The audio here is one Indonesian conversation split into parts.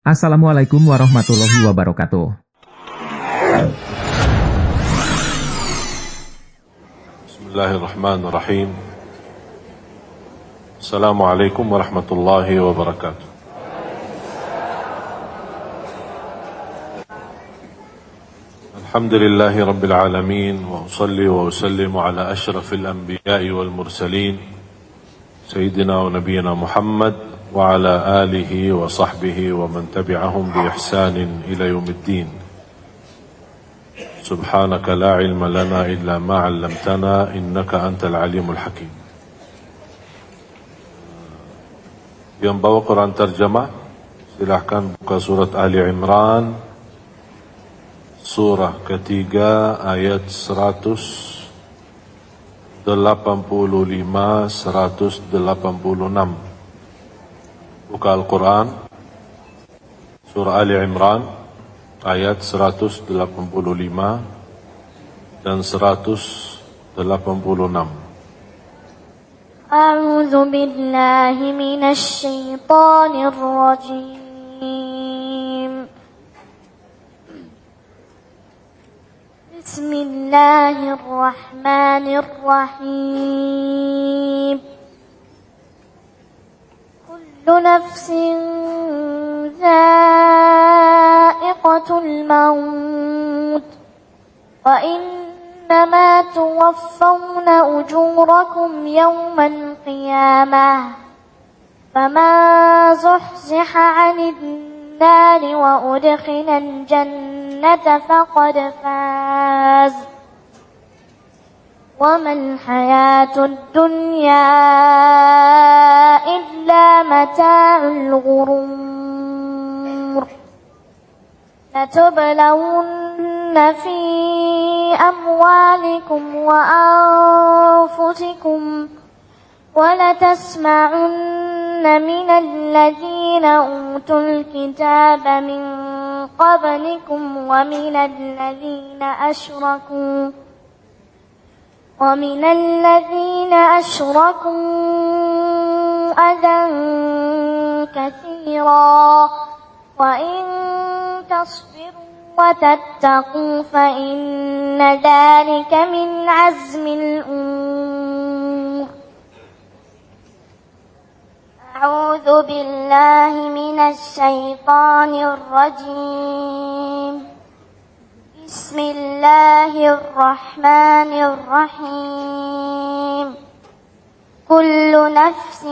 Assalamualaikum warahmatullahi wabarakatuh. Bismillahirrahmanirrahim. Assalamualaikum warahmatullahi wabarakatuh. Alhamdulillahi rabbil alamin. Wa usalli wa usallimu ala ashrafil anbiya'i wal mursalin Sayyidina wa nabiyina Muhammad wa ala alihi wa sahbihi wa man tabi'ahum bi ihsanin ila yaumiddin. Subhanaka la ilma lana illa ma 'allamtana innaka antal alimul hakim. Yang bawa Quran terjemah, silahkan buka surat Ali Imran, surah ketiga ayat 185-186. Buka Al-Quran, surah Ali Imran, ayat 185 dan 186. A'udzu billahi minasy syaithanir rajim. Bismillahirrahmanirrahim. Kullu nafsin dha'iqatul maut wa إنما توفون أجوركم يوم القيامة فمن زحزح عن النار وأدخل الجنة فقد فاز وما الحياة الدنيا إلا متاع الغرور لتبلون في أموالكم وأنفسكم ولتسمعن من الذين أوتوا الكتاب من قبلكم ومن الذين أشركوا أذى كثيرا وإن تصبروا وتتقوا فإن ذلك من عزم الأمور. أعوذ بالله من الشيطان الرجيم. بسم الله الرحمن الرحيم. كل نفس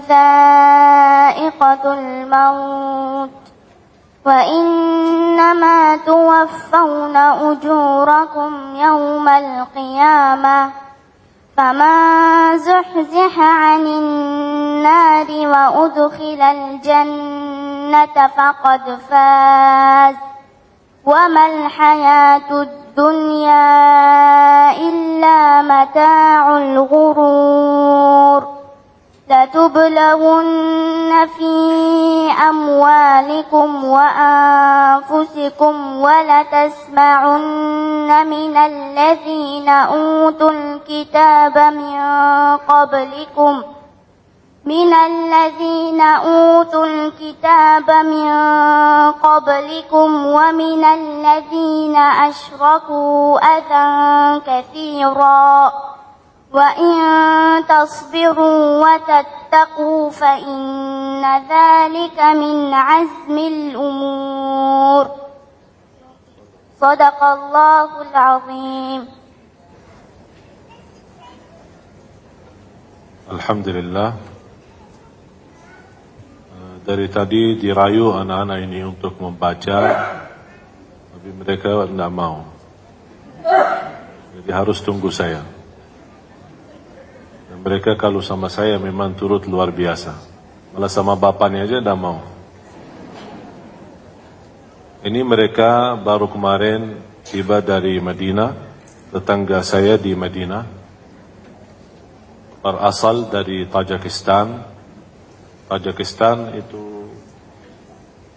ذائقة الموت وإنما توفون أجوركم يوم القيامة فمن زحزح عن النار وأدخل الجنة فقد فاز وما الحياة الدنيا إلا متاع الغرور لتبلون في أموالكم وأنفسكم ولتسمعن من الذين أوتوا الكتاب من قبلكم ومن الذين أشركوا أذى كثيرا وإن تصبروا وتتقوا فإن ذلك من عزم الأمور. صدق الله العظيم. Alhamdulillah. Dari tadi dirayu anak-anak ini untuk membaca, tapi mereka tidak mau. Jadi harus tunggu saya. Dan mereka kalau sama saya memang turut luar biasa. Malah sama bapaknya aja tidak mau. Ini mereka baru kemarin tiba dari Madinah, tetangga saya di Madinah, berasal dari Tajikistan. Tajikistan itu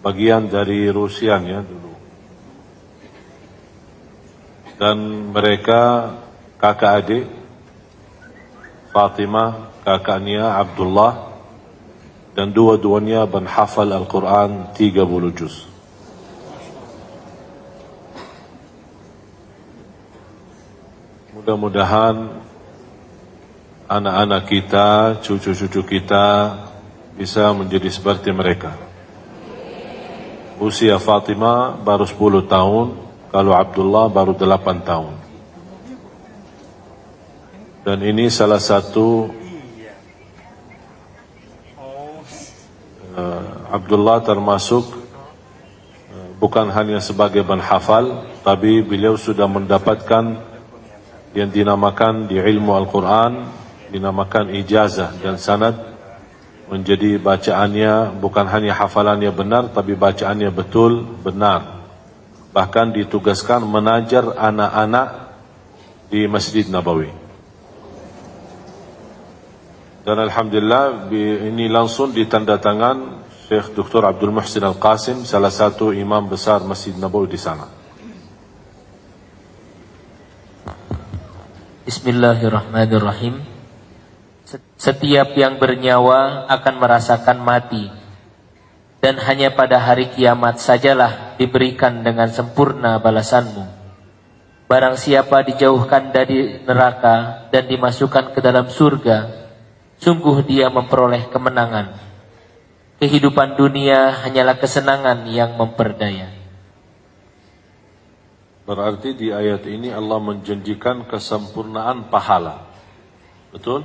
bagian dari Rusia ya dulu. Dan mereka kakak adik, Fatimah, kakaknya Abdullah, dan dua-duanya menghafal Al-Quran 30 juz. Mudah-mudahan anak-anak kita, cucu-cucu kita bisa menjadi seperti mereka. Usia Fatimah baru 10 tahun, kalau Abdullah baru 8 tahun. Dan ini salah satu Abdullah termasuk bukan hanya sebagai penghafal, tapi beliau sudah mendapatkan yang dinamakan di ilmu Al-Quran, dinamakan ijazah dan sanad, menjadi bacaannya bukan hanya hafalannya benar, tapi bacaannya betul benar. Bahkan ditugaskan mengajar anak-anak di Masjid Nabawi. Dan Alhamdulillah ini langsung ditandatangan Syekh Dr. Abdul Muhsin Al-Qasim, salah satu imam besar Masjid Nabawi di sana. Bismillahirrahmanirrahim. Setiap yang bernyawa akan merasakan mati, dan hanya pada hari kiamat sajalah diberikan dengan sempurna balasanmu. Barang siapa dijauhkan dari neraka dan dimasukkan ke dalam surga, sungguh dia memperoleh kemenangan. Kehidupan dunia hanyalah kesenangan yang memperdaya. Berarti di ayat ini Allah menjanjikan kesempurnaan pahala. Betul?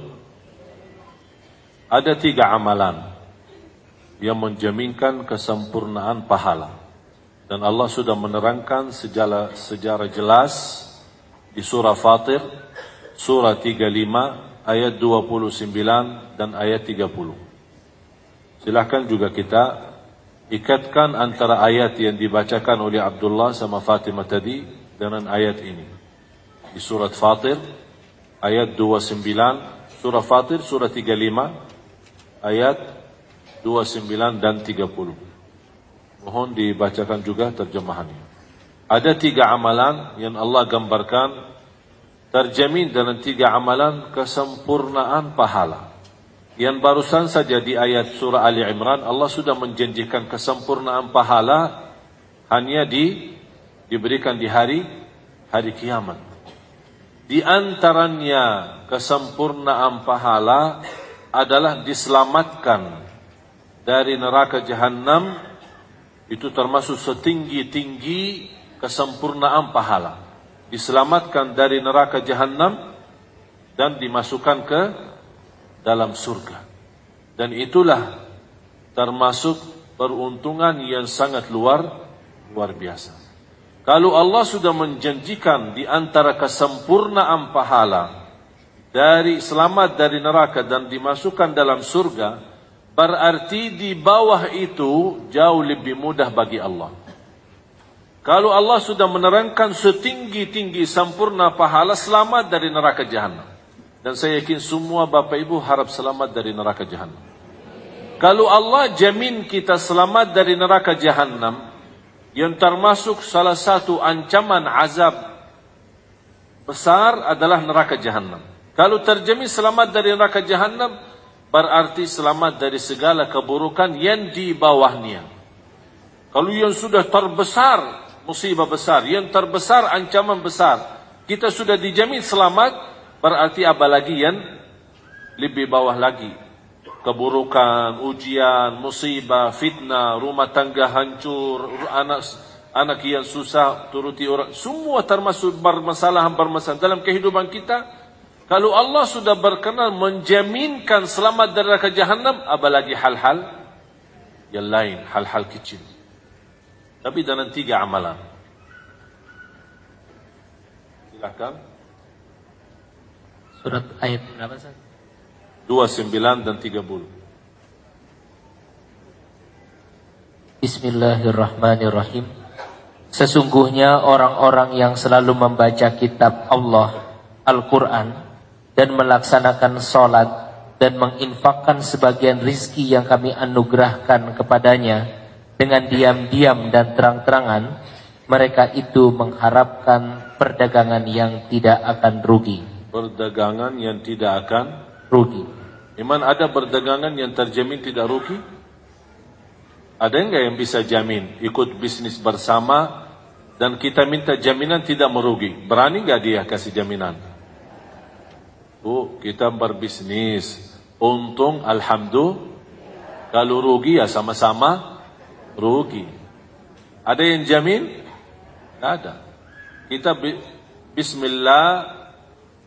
Ada 3 amalan yang menjaminkan kesempurnaan pahala. Dan Allah sudah menerangkan secara jelas di surah Fatir, surah 35, ayat 29 dan ayat 30. Silahkan juga kita ikatkan antara ayat yang dibacakan oleh Abdullah sama Fatimah tadi dengan ayat ini. Di surat Fatir, ayat 29, surah Fatir, surah 35, ayat 29 dan 30. Mohon dibacakan juga terjemahannya. Ada 3 amalan yang Allah gambarkan terjamin dalam 3 amalan kesempurnaan pahala. Yang barusan saja di ayat surah Ali Imran, Allah sudah menjanjikan kesempurnaan pahala hanya diberikan di hari kiamat. Di antaranya kesempurnaan pahala adalah diselamatkan dari neraka jahanam, itu termasuk setinggi-tinggi kesempurnaan pahala. Diselamatkan dari neraka jahanam dan dimasukkan ke dalam surga. Dan itulah termasuk peruntungan yang sangat luar biasa. Kalau Allah sudah menjanjikan di antara kesempurnaan pahala dari selamat dari neraka dan dimasukkan dalam surga, berarti di bawah itu jauh lebih mudah bagi Allah. Kalau Allah sudah menerangkan setinggi-tinggi sempurna pahala selamat dari neraka jahanam. Dan saya yakin semua Bapak Ibu harap selamat dari neraka jahanam. Kalau Allah jamin kita selamat dari neraka jahanam, yang termasuk salah satu ancaman azab besar adalah neraka jahanam. Kalau terjamin selamat dari neraka jahanam, berarti selamat dari segala keburukan yang di bawahnya. Kalau yang sudah terbesar musibah besar, yang terbesar ancaman besar, kita sudah dijamin selamat, berarti apalagi yang lebih bawah lagi. Keburukan, ujian, musibah, fitnah, rumah tangga hancur, anak yang susah turuti orang, semua termasuk bermasalahan dalam kehidupan kita. Kalau Allah sudah berkenan menjaminkan selamat dari neraka jahanam, apalagi hal-hal yang lain, hal-hal kecil. Tapi dalam 3 amalan. Silakan. Surat ayat berapa, Ustaz? 29 dan 30. Bismillahirrahmanirrahim. Sesungguhnya orang-orang yang selalu membaca kitab Allah, Al-Quran, dan melaksanakan sholat dan menginfakkan sebagian rizki yang kami anugerahkan kepadanya dengan diam-diam dan terang-terangan, mereka itu mengharapkan perdagangan yang tidak akan rugi. Perdagangan yang tidak akan rugi. Memang ada berdagangan yang terjamin tidak rugi? Ada enggak yang bisa jamin ikut bisnis bersama dan kita minta jaminan tidak merugi? Berani enggak dia kasih jaminan? Bu, kita berbisnis, untung alhamdulillah, kalau rugi ya sama-sama rugi. Ada yang jamin? Tidak ada. Kita bismillah,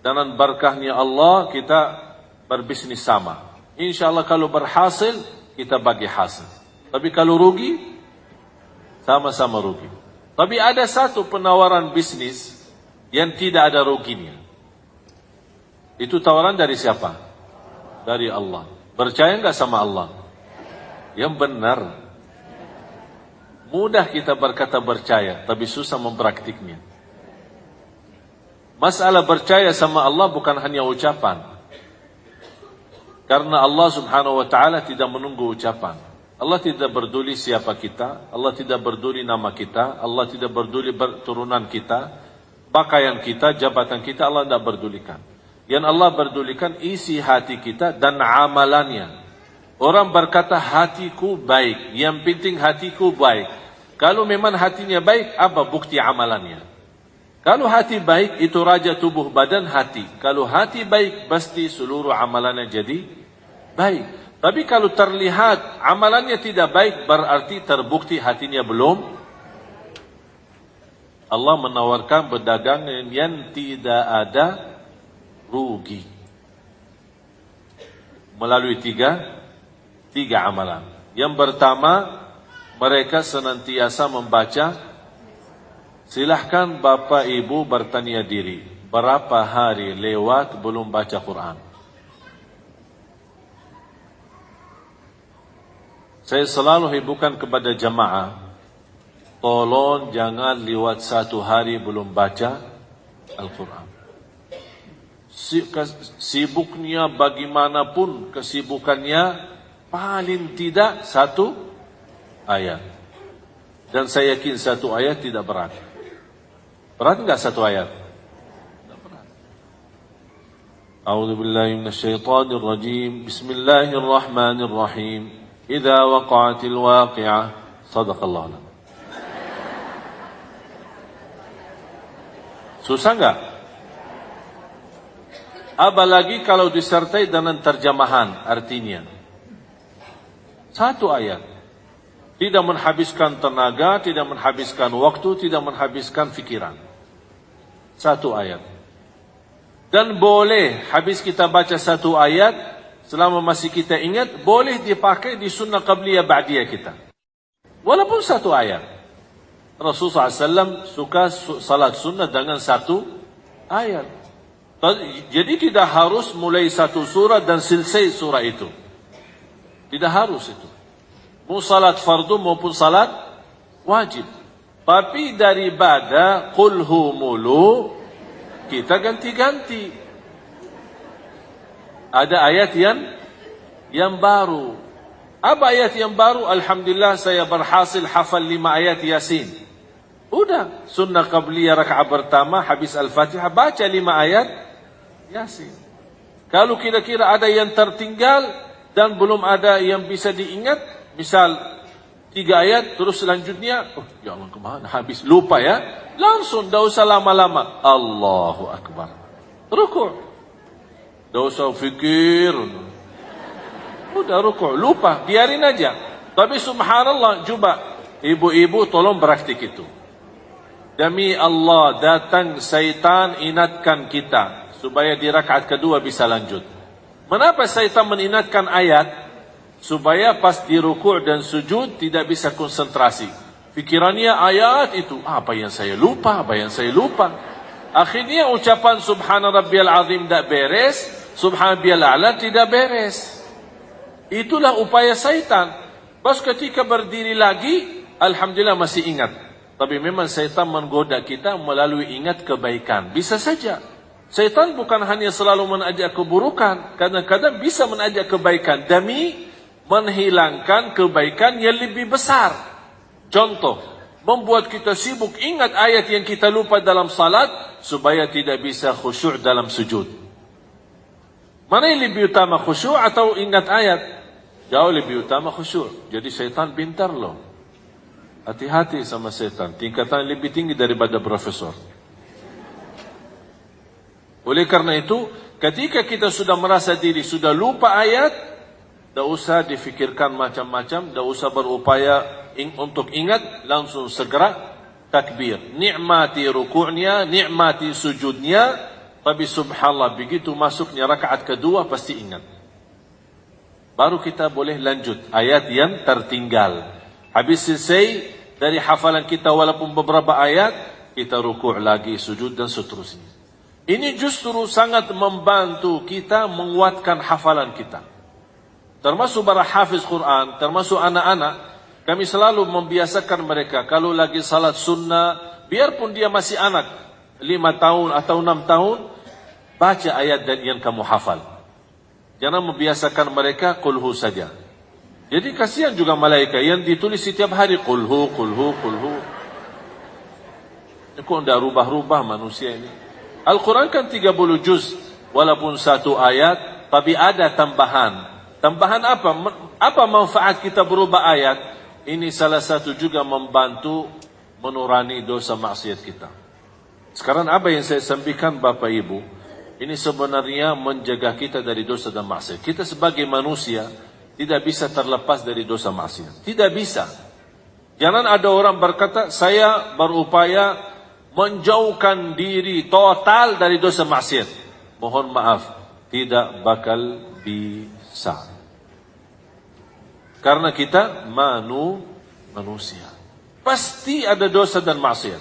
dengan berkahnya Allah kita berbisnis sama. InsyaAllah kalau berhasil, kita bagi hasil. Tapi kalau rugi, sama-sama rugi. Tapi ada satu penawaran bisnis yang tidak ada ruginya. Itu tawaran dari siapa? Dari Allah. Percaya enggak sama Allah? Yang benar. Mudah kita berkata percaya, tapi susah mempraktiknya. Masalah percaya sama Allah bukan hanya ucapan. Karena Allah subhanahu wa ta'ala tidak menunggu ucapan. Allah tidak peduli siapa kita, Allah tidak peduli nama kita, Allah tidak peduli turunan kita, pakaian kita, jabatan kita, Allah tidak pedulikan. Yang Allah pedulikan isi hati kita dan amalannya. Orang berkata hatiku baik, yang penting hatiku baik. Kalau memang hatinya baik, apa bukti amalannya? Kalau hati baik itu raja tubuh badan hati. Kalau hati baik pasti seluruh amalannya jadi baik. Tapi kalau terlihat amalannya tidak baik berarti terbukti hatinya belum. Allah menawarkan perdagangan yang tidak ada rugi. Melalui tiga amalan. Yang pertama, mereka senantiasa membaca. Silahkan Bapak Ibu bertanya diri, berapa hari lewat belum baca Quran? Saya selalu hiburkan kepada jamaah, tolong jangan lewat 1 hari belum baca Al-Quran. Sibuknya bagaimanapun kesibukannya, paling tidak 1 ayat. Dan saya yakin 1 ayat tidak berat. Berat enggak 1 ayat? Tidak berat. A'udzu billahi minasyaitonir rajim. Bismillahirrahmanirrahim. Idza waqa'atil waqi'ah. Shadaqallahu alazim. Susah enggak? Apalagi kalau disertai dengan terjemahan artinya. 1 ayat. Tidak menghabiskan tenaga, tidak menghabiskan waktu, tidak menghabiskan fikiran. 1 ayat. Dan boleh habis kita baca 1 ayat, selama masih kita ingat, boleh dipakai di sunnah qabliyah ba'diyah kita. Walaupun 1 ayat. Rasulullah SAW suka salat sunnah dengan 1 ayat. Jadi tidak harus mulai 1 surah dan selesai surah itu. Tidak harus itu. Mau salat fardu maupun salat wajib. Tapi daripada qulhu mulu, kita ganti-ganti. Ada ayat yang baru. Apa ayat yang baru? Alhamdulillah saya berhasil hafal 5 ayat Yasin. Udah, sunnah qabliyah rakaat pertama habis Al-Fatihah baca 5 ayat Yasin. Kalau kira-kira ada yang tertinggal dan belum ada yang bisa diingat, misal 3 ayat terus selanjutnya, oh ya Allah kemana habis, lupa ya, langsung dah usah lama-lama, Allahu Akbar, rukuk, dah usah fikir, udah rukuk, lupa, biarin aja. Tapi subhanallah, coba ibu-ibu tolong praktik itu. Demi Allah, datang syaitan ingatkan kita supaya di rakaat kedua bisa lanjut. Mengapa syaitan mengingatkan ayat? Supaya pas di rukuk dan sujud tidak bisa konsentrasi. Pikirannya ayat itu, apa yang saya lupa, apa yang saya lupa. Akhirnya ucapan subhana rabbiyal azim tidak beres, subhana rabbiyal a'la tidak beres. Itulah upaya syaitan. Pas ketika berdiri lagi, alhamdulillah masih ingat. Tapi memang syaitan menggoda kita melalui ingat kebaikan. Bisa saja. Syaitan bukan hanya selalu mengajak keburukan, kadang-kadang bisa mengajak kebaikan demi menghilangkan kebaikan yang lebih besar. Contoh, membuat kita sibuk ingat ayat yang kita lupa dalam salat supaya tidak bisa khusyuk dalam sujud. Mana yang lebih utama, khusyuk atau ingat ayat? Jauh lebih utama khusyuk. Jadi syaitan pintar loh. Hati-hati sama syaitan. Tingkatan lebih tinggi daripada profesor. Oleh karena itu, ketika kita sudah merasa diri sudah lupa ayat, tidak usah difikirkan macam-macam, tidak usah berupaya untuk ingat, langsung segera takbir. Nikmati ruku'nya, nikmati sujudnya, tapi subhanallah begitu masuknya rakaat kedua pasti ingat. Baru kita boleh lanjut ayat yang tertinggal. Habis selesai dari hafalan kita walaupun beberapa ayat, kita ruku' lagi, sujud dan seterusnya. Ini justru sangat membantu kita menguatkan hafalan kita. Termasuk para hafiz Quran, termasuk anak-anak, kami selalu membiasakan mereka kalau lagi salat sunnah, biarpun dia masih anak, 5 tahun atau 6 tahun, baca ayat dan yang kamu hafal. Jangan membiasakan mereka qulhu saja. Jadi kasihan juga malaikat yang ditulis setiap hari qulhu, qulhu, qulhu. Kok tidak rubah-rubah manusia ini? Al-Quran kan 30 juz, walaupun 1 ayat, tapi ada tambahan. Tambahan apa? Apa manfaat kita berubah ayat? Ini salah satu juga membantu menurani dosa maksiat kita. Sekarang apa yang saya sampaikan Bapak Ibu, ini sebenarnya menjaga kita dari dosa dan maksiat. Kita sebagai manusia tidak bisa terlepas dari dosa maksiat. Tidak bisa. Jangan ada orang berkata, saya berupaya menjauhkan diri total dari dosa maksiat. Mohon maaf, tidak bakal bisa. Karena kita manusia. Pasti ada dosa dan maksiat.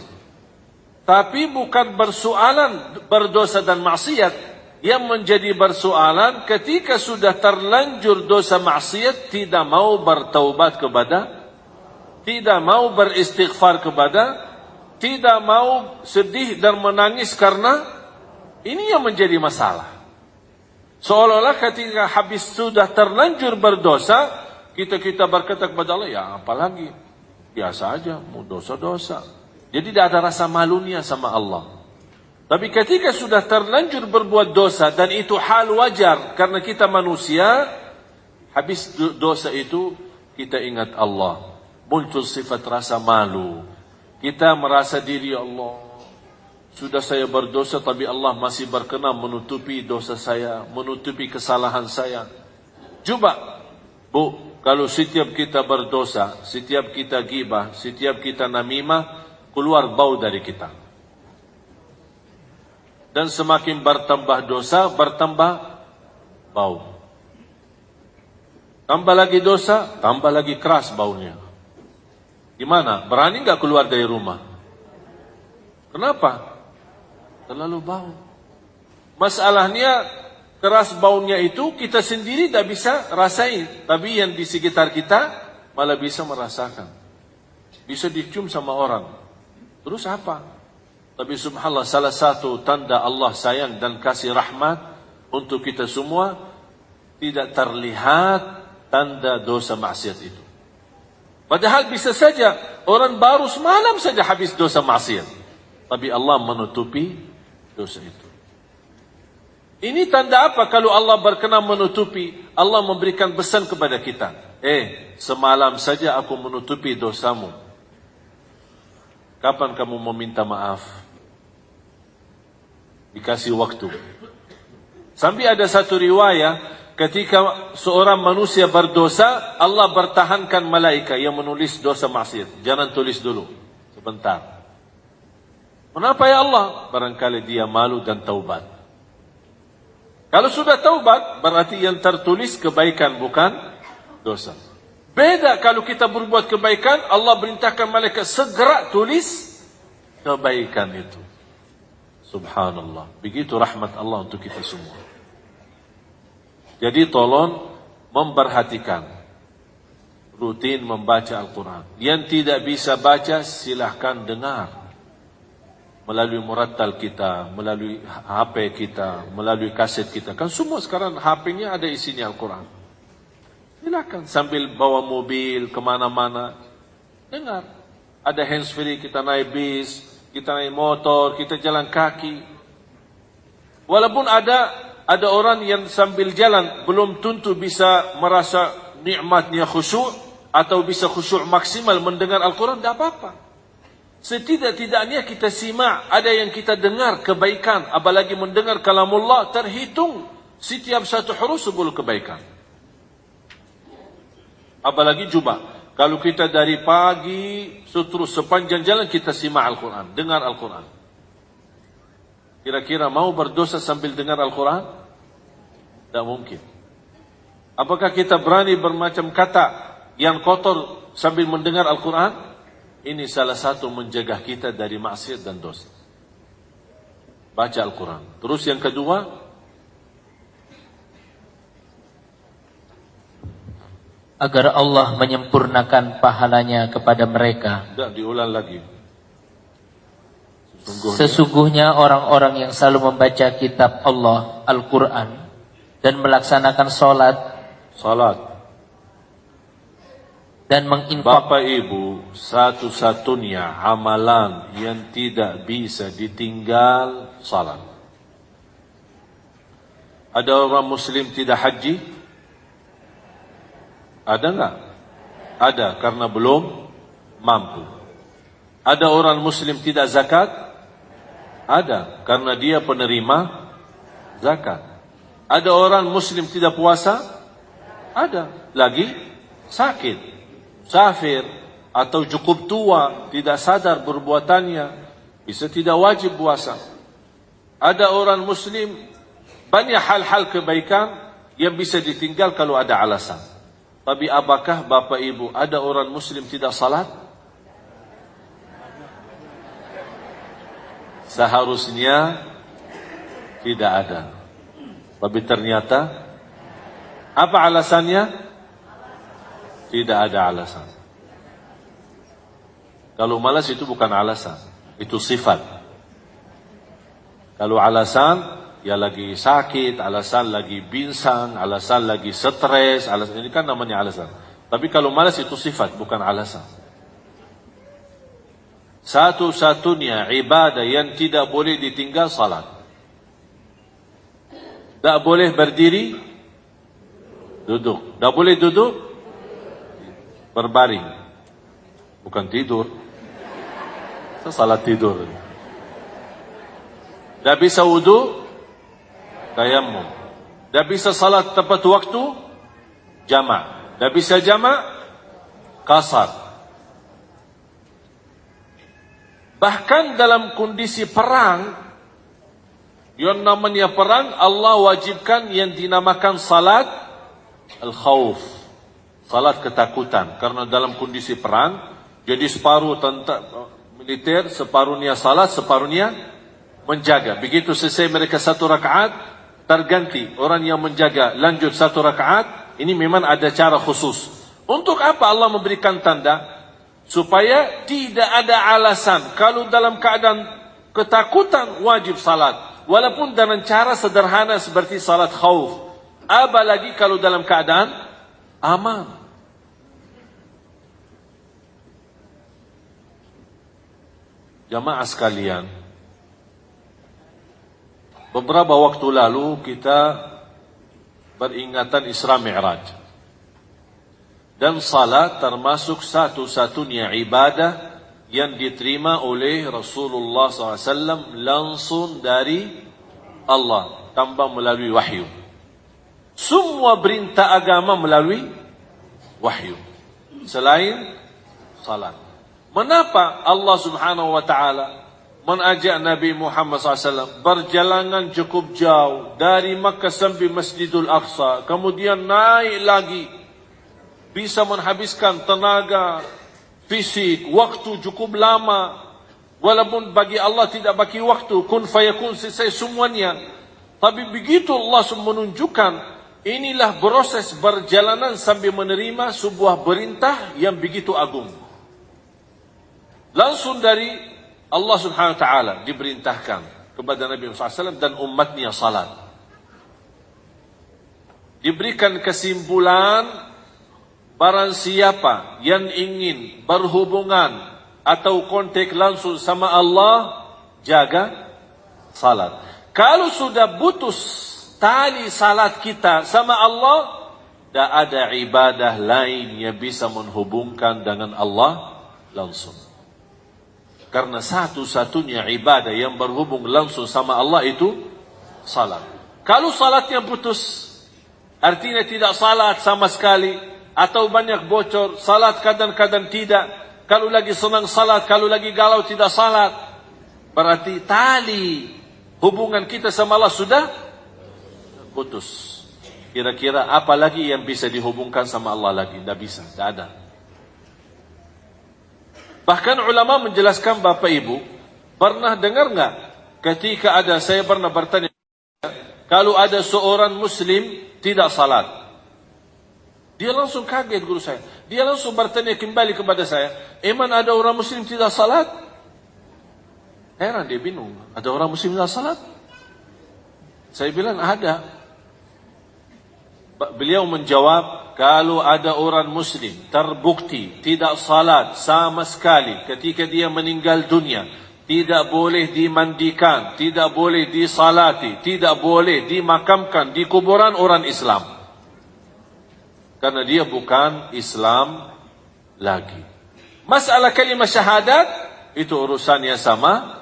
Tapi bukan bersoalan berdosa dan maksiat. Yang menjadi bersoalan ketika sudah terlanjur dosa maksiat, tidak mau bertaubat kepada, tidak mau beristighfar kepada, tidak mau sedih dan menangis karena ini yang menjadi masalah. Seolah-olah ketika habis sudah terlanjur berdosa, kita berkata kepada Allah, ya apalagi, biasa aja, mau dosa-dosa. Jadi tidak ada rasa malunya sama Allah. Tapi ketika sudah terlanjur berbuat dosa, dan itu hal wajar, karena kita manusia, habis dosa itu, kita ingat Allah. Muncul sifat rasa malu. Kita merasa diri, Allah, sudah saya berdosa, tapi Allah masih berkenan menutupi dosa saya, menutupi kesalahan saya. Coba, Bu, kalau setiap kita berdosa, setiap kita ghibah, setiap kita namimah, keluar bau dari kita. Dan semakin bertambah dosa, bertambah bau. Tambah lagi dosa, tambah lagi keras baunya. Gimana? Berani nggak keluar dari rumah? Kenapa? Terlalu bau. Masalahnya keras baunya itu kita sendiri tidak bisa rasain, tapi yang di sekitar kita malah bisa merasakan. Bisa dicium sama orang. Terus apa? Tapi subhanallah, salah satu tanda Allah sayang dan kasih rahmat untuk kita semua, tidak terlihat tanda dosa maksiat itu. Padahal bisa saja orang baru semalam saja habis dosa maksiat, tapi Allah menutupi dosa itu. Ini tanda apa? Kalau Allah berkenan menutupi, Allah memberikan pesan kepada kita. Semalam saja aku menutupi dosamu. Kapan kamu meminta maaf? Dikasih waktu. Sampai ada satu riwayat, ketika seorang manusia berdosa, Allah bertahankan malaikat yang menulis dosa maksiat. Jangan tulis dulu, sebentar. Kenapa ya Allah? Barangkali dia malu dan taubat. Kalau sudah taubat, berarti yang tertulis kebaikan, bukan dosa. Beda kalau kita berbuat kebaikan, Allah perintahkan malaikat segera tulis kebaikan itu. Subhanallah. Begitu rahmat Allah untuk kita semua. Jadi tolong memperhatikan, rutin membaca Al-Quran. Yang tidak bisa baca, silahkan dengar. Melalui murattal kita, melalui HP kita, melalui kaset kita. Kan semua sekarang HP-nya ada isinya Al-Quran. Silahkan sambil bawa mobil kemana-mana, dengar. Ada handsfree, kita naik bis, kita naik motor, kita jalan kaki. Walaupun ada ada orang yang sambil jalan belum tentu bisa merasa nikmatnya khusyuk atau bisa khusyuk maksimal mendengar Al-Quran, tidak apa-apa. Setidak-tidaknya kita simak, ada yang kita dengar kebaikan, apalagi mendengar kalamullah, terhitung setiap satu huruf 10 kebaikan. Apalagi coba, kalau kita dari pagi terus sepanjang jalan kita simak Al-Quran, dengar Al-Quran. Kira-kira mau berdosa sambil dengar Al-Quran? Tidak mungkin. Apakah kita berani bermacam kata yang kotor sambil mendengar Al-Quran? Ini salah satu menjaga kita dari maksiat dan dosa. Baca Al-Quran. Terus yang kedua, agar Allah menyempurnakan pahalanya kepada mereka. tidak diulang lagi. Sesungguhnya orang-orang yang selalu membaca kitab Allah, Al-Quran, dan melaksanakan salat dan menginfak. Bapak Ibu, satu-satunya amalan yang tidak bisa ditinggal salat. Ada orang Muslim tidak haji? Ada enggak? Ada, karena belum mampu. Ada orang Muslim tidak zakat? Ada, karena dia penerima zakat. Ada orang Muslim tidak puasa? Ada, lagi sakit, safir, atau cukup tua, tidak sadar perbuatannya, bisa tidak wajib puasa. Ada orang Muslim, banyak hal-hal kebaikan yang bisa ditinggal kalau ada alasan. Tapi apakah Bapak Ibu ada orang Muslim tidak salat? Seharusnya tidak ada. Tapi ternyata apa alasannya? Tidak ada alasan. Kalau malas itu bukan alasan, itu sifat. Kalau alasan, ya lagi sakit, alasan lagi binsang, alasan lagi stres, alasan ini kan namanya alasan. Tapi kalau malas itu sifat, bukan alasan. Satu-satunya ibadah yang tidak boleh ditinggal salat. Tak boleh berdiri, duduk. Tak boleh duduk, berbaring. Bukan tidur. Salat tidur. Tak bisa wudu, tayammum. Tak bisa salat tepat waktu, jamak. Tak bisa jamak, qasar. Bahkan dalam kondisi perang, yang namanya perang, Allah wajibkan yang dinamakan salat al-khawf, salat ketakutan. Karena dalam kondisi perang, jadi separuh tentara militer, separuhnya salat, separuhnya menjaga. Begitu selesai mereka satu rakaat, terganti orang yang menjaga lanjut satu rakaat. Ini memang ada cara khusus. Untuk apa Allah memberikan tanda? Supaya tidak ada alasan kalau dalam keadaan ketakutan wajib salat. Walaupun dengan cara sederhana seperti salat khauf. Apalagi kalau dalam keadaan aman. Jamaah sekalian, beberapa waktu lalu kita beringatan Isra Mi'raj. Dan salat termasuk satu-satunya ibadah yang diterima oleh Rasulullah SAW langsung dari Allah tanpa melalui wahyu. Semua perintah agama melalui wahyu selain salat. Mengapa Allah Subhanahu wa taala mengajak Nabi Muhammad SAW berjalan cukup jauh dari Makkah sampai Masjidul Aqsa, kemudian naik lagi, bisa menghabiskan tenaga fisik, waktu cukup lama. Walaupun bagi Allah tidak bagi waktu, kun fayakun, selesai semuanya. Tapi begitu Allah menunjukkan, inilah proses perjalanan sambil menerima sebuah perintah yang begitu agung. Langsung dari Allah Subhanahu wa taala diperintahkan kepada Nabi Muhammad SAW dan umatnya salat. Diberikan kesimpulan, barang siapa yang ingin berhubungan atau kontak langsung sama Allah, jaga salat. Kalau sudah putus tali salat kita sama Allah, tidak ada ibadah lain yang bisa menghubungkan dengan Allah langsung. Karena satu-satunya ibadah yang berhubung langsung sama Allah itu salat. Kalau salatnya putus, artinya tidak salat sama sekali, atau banyak bocor, salat kadang-kadang tidak, kalau lagi senang salat, kalau lagi galau tidak salat, berarti tali hubungan kita sama Allah sudah putus. Kira-kira apa lagi yang bisa dihubungkan sama Allah lagi? Tidak bisa, tidak ada. Bahkan ulama menjelaskan, Bapak Ibu, pernah dengar nggak ketika saya pernah bertanya, kalau ada seorang muslim tidak salat, dia langsung kaget guru saya. Dia langsung bertanya kembali kepada saya, emang ada orang muslim tidak salat? Heran, dia bingung, ada orang muslim tidak salat? Saya bilang ada. Beliau menjawab, kalau ada orang muslim terbukti tidak salat sama sekali ketika dia meninggal dunia, tidak boleh dimandikan, tidak boleh disalati, tidak boleh dimakamkan di kuburan orang Islam, karena dia bukan Islam lagi. Masalah kalimat syahadat itu urusannya sama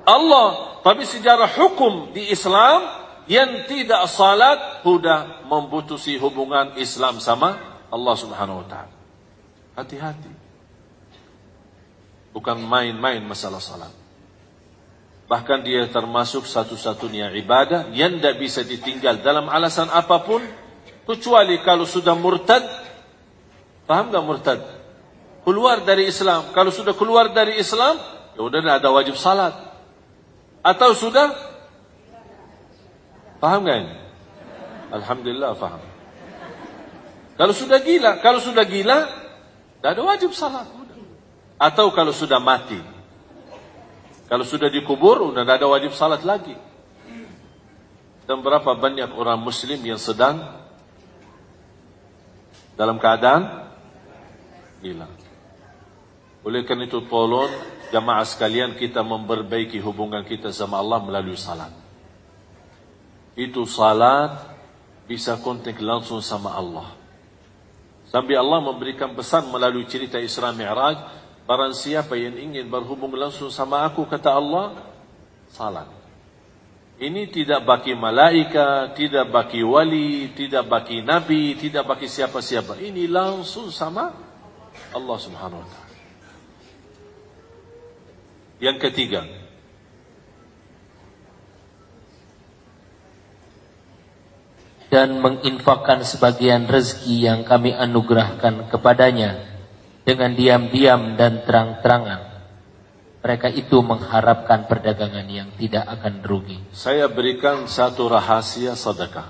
Allah, tapi secara hukum di Islam, yang tidak salat sudah memputusi hubungan Islam sama Allah Subhanahu wa taala. Hati-hati. Bukan main-main masalah salat. Bahkan dia termasuk satu-satunya ibadah yang tidak bisa ditinggal dalam alasan apapun, kecuali kalau sudah murtad. Paham tak murtad? Keluar dari Islam. Kalau sudah keluar dari Islam, ya udah tidak ada wajib salat. Atau sudah, paham kan? Alhamdulillah paham. Kalau sudah gila, tidak ada wajib salat. Atau kalau sudah mati, kalau sudah dikubur, sudah tidak ada wajib salat lagi. Dan berapa banyak orang muslim yang sedang dalam keadaan gila. Oleh karena itu, tolong jamaah sekalian, kita memperbaiki hubungan kita sama Allah melalui salat. Itu salat bisa kontak langsung sama Allah. Sampai Allah memberikan pesan melalui cerita Isra Mi'raj, barang siapa yang ingin berhubung langsung sama aku, kata Allah, salat. Ini tidak bagi malaikat, tidak bagi wali, tidak bagi nabi, tidak bagi siapa-siapa. Ini langsung sama Allah Subhanahu wa taala. Yang ketiga, dan menginfakkan sebagian rezeki yang kami anugerahkan kepadanya dengan diam-diam dan terang-terangan. Mereka itu mengharapkan perdagangan yang tidak akan rugi. Saya berikan satu rahasia sedekah.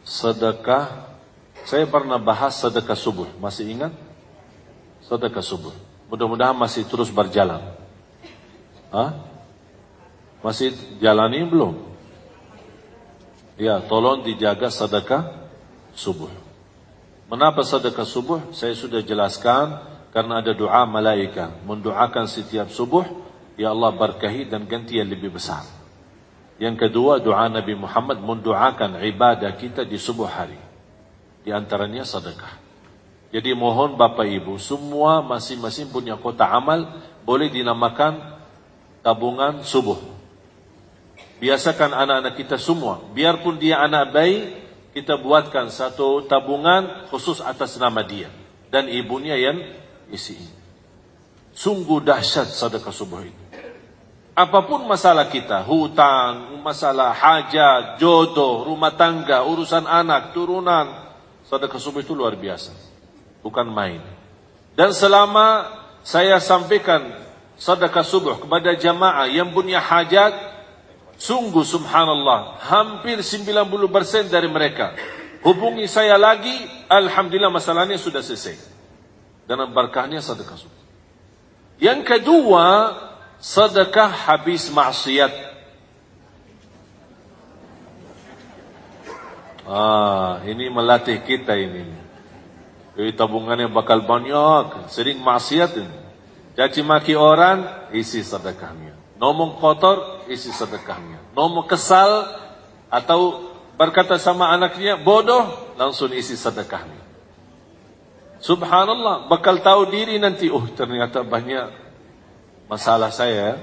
Sedekah, saya pernah bahas sedekah subuh. Masih ingat? Sedekah subuh. Mudah-mudahan masih terus berjalan. Masih jalani belum? Ya, tolong dijaga sedekah subuh. Mengapa sedekah subuh? Saya sudah jelaskan, karena ada doa malaikat mendoakan setiap subuh, ya Allah berkahi dan ganti yang lebih besar. Yang kedua, doa Nabi Muhammad mendoakan ibadah kita di subuh hari. Di antaranya sedekah. Jadi mohon Bapak Ibu, semua masing-masing punya kotak amal, boleh dinamakan tabungan subuh. Biasakan anak-anak kita semua, biarpun dia anak bayi, kita buatkan satu tabungan khusus atas nama dia dan ibunya yang isi. Sungguh dahsyat sedekah subuh itu. Apapun masalah kita, hutang, masalah hajat, jodoh, rumah tangga, urusan anak, turunan, sedekah subuh itu luar biasa, bukan main. Dan selama saya sampaikan sedekah subuh kepada jamaah yang punya hajat, sungguh subhanallah, hampir 90% dari mereka hubungi saya lagi, alhamdulillah masalahnya sudah selesai. Dan berkahnya sedekah subuh. Yang kedua, sedekah habis maksiat. Ini melatih kita ini. Jadi tabungannya bakal banyak, sering maksiat ini. Caci maki orang, isi sedekahnya. Ngomong kotor, isi sedekahnya. Ngomong kesal atau berkata sama anaknya bodoh, langsung isi sedekahnya. Subhanallah, bakal tahu diri nanti, ternyata banyak masalah saya.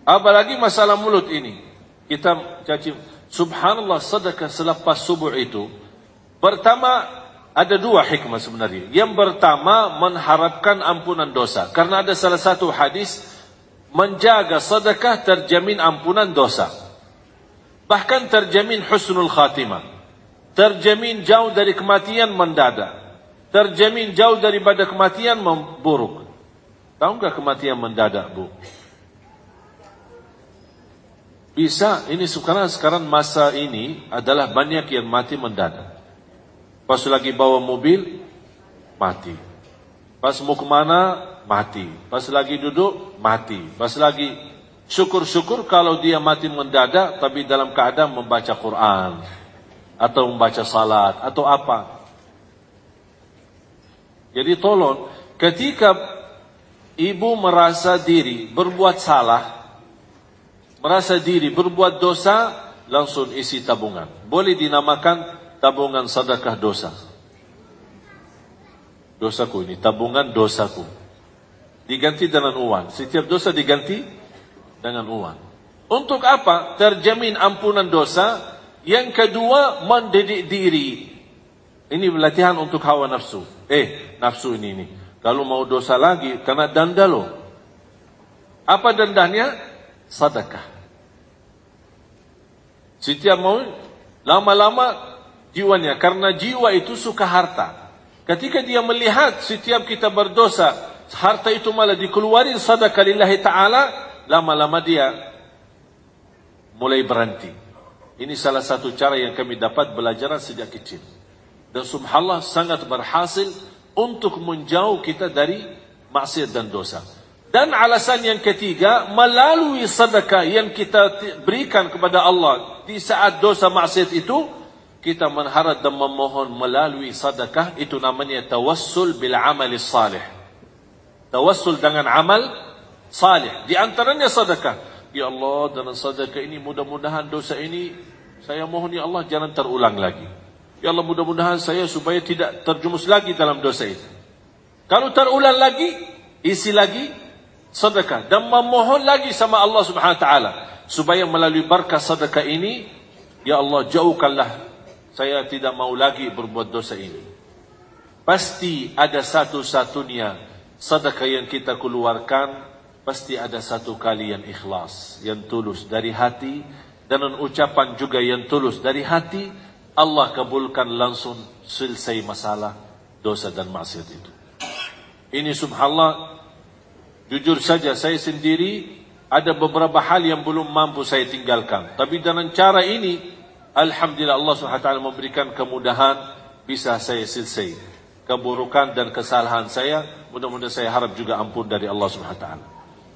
Apalagi masalah mulut ini. Kita caci, subhanallah, sedekah selepas subuh itu, pertama ada dua hikmah sebenarnya. Yang pertama, mengharapkan ampunan dosa. Karena ada salah satu hadis, menjaga sedekah terjamin ampunan dosa. Bahkan terjamin husnul khatimah. Terjamin jauh dari kematian mendadak. Terjamin jauh daripada kematian memburuk. Tahu nggak kematian mendadak, Bu? Bisa, ini sekarang masa ini adalah banyak yang mati mendadak. Pas lagi bawa mobil, mati. Pas mau kemana, mati. Pas lagi duduk, mati. Pas lagi, syukur-syukur kalau dia mati mendadak, tapi dalam keadaan membaca Quran. Atau membaca salat, atau apa. Jadi tolong, ketika ibu merasa diri berbuat salah, merasa diri berbuat dosa, langsung isi tabungan. Boleh dinamakan tabungan sedekah dosa. Dosaku ini, tabungan dosaku. Diganti dengan uang. Setiap dosa diganti dengan uang. Untuk apa? Terjamin ampunan dosa. Yang kedua, mendidik diri. Ini latihan untuk hawa nafsu. Nafsu ini. Kalau mau dosa lagi, kena denda loh. Apa dendanya? Sedekah. Setiap mau, lama-lama jiwanya. Karena jiwa itu suka harta. Ketika dia melihat setiap kita berdosa, harta itu malah dikeluarin sedekah lillahi ta'ala, lama-lama dia mulai berhenti. Ini salah satu cara yang kami dapat belajar sejak kecil. Dan subhanallah sangat berhasil untuk menjauh kita dari maksiat dan dosa. Dan alasan yang ketiga, melalui sedekah yang kita berikan kepada Allah di saat dosa maksiat itu, kita mengharap dan memohon melalui sedekah, itu namanya tawassul bil amali salih. Tawassul dengan amal salih. Di antaranya sedekah. Ya Allah, dengan sedekah ini mudah-mudahan dosa ini, saya mohon ya Allah jangan terulang lagi. Ya Allah, mudah-mudahan saya supaya tidak terjumus lagi dalam dosa itu. Kalau terulang lagi, isi lagi sedekah. Dan memohon lagi sama Allah subhanahu wa ta'ala. Supaya melalui berkah sedekah ini, ya Allah jauhkanlah, saya tidak mau lagi berbuat dosa ini. Pasti ada satu-satunya sedekah yang kita keluarkan, pasti ada satu kali yang ikhlas, yang tulus dari hati. Dan ucapan juga yang tulus dari hati, Allah kabulkan langsung, selesai masalah dosa dan maksiat itu. Ini subhanallah, jujur saja saya sendiri ada beberapa hal yang belum mampu saya tinggalkan. Tapi dengan cara ini, alhamdulillah Allah SWT memberikan kemudahan, bisa saya selesai keburukan dan kesalahan saya. Mudah-mudahan saya harap juga ampun dari Allah SWT.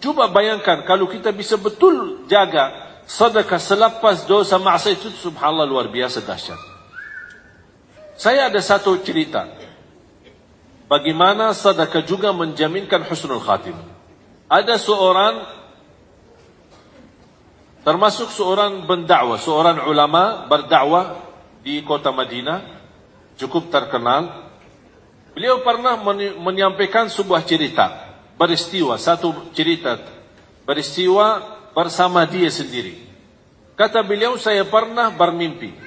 Coba bayangkan kalau kita bisa betul jaga sedekah selepas dosa maksiat itu, subhanallah luar biasa dahsyat. Saya ada satu cerita. Bagaimana sedekah juga menjaminkan husnul khatimah. Ada seorang, termasuk seorang pendakwah, seorang ulama berdakwah di kota Madinah, cukup terkenal. Beliau pernah menyampaikan sebuah cerita, peristiwa, satu cerita, peristiwa bersama dia sendiri. Kata beliau, saya pernah bermimpi.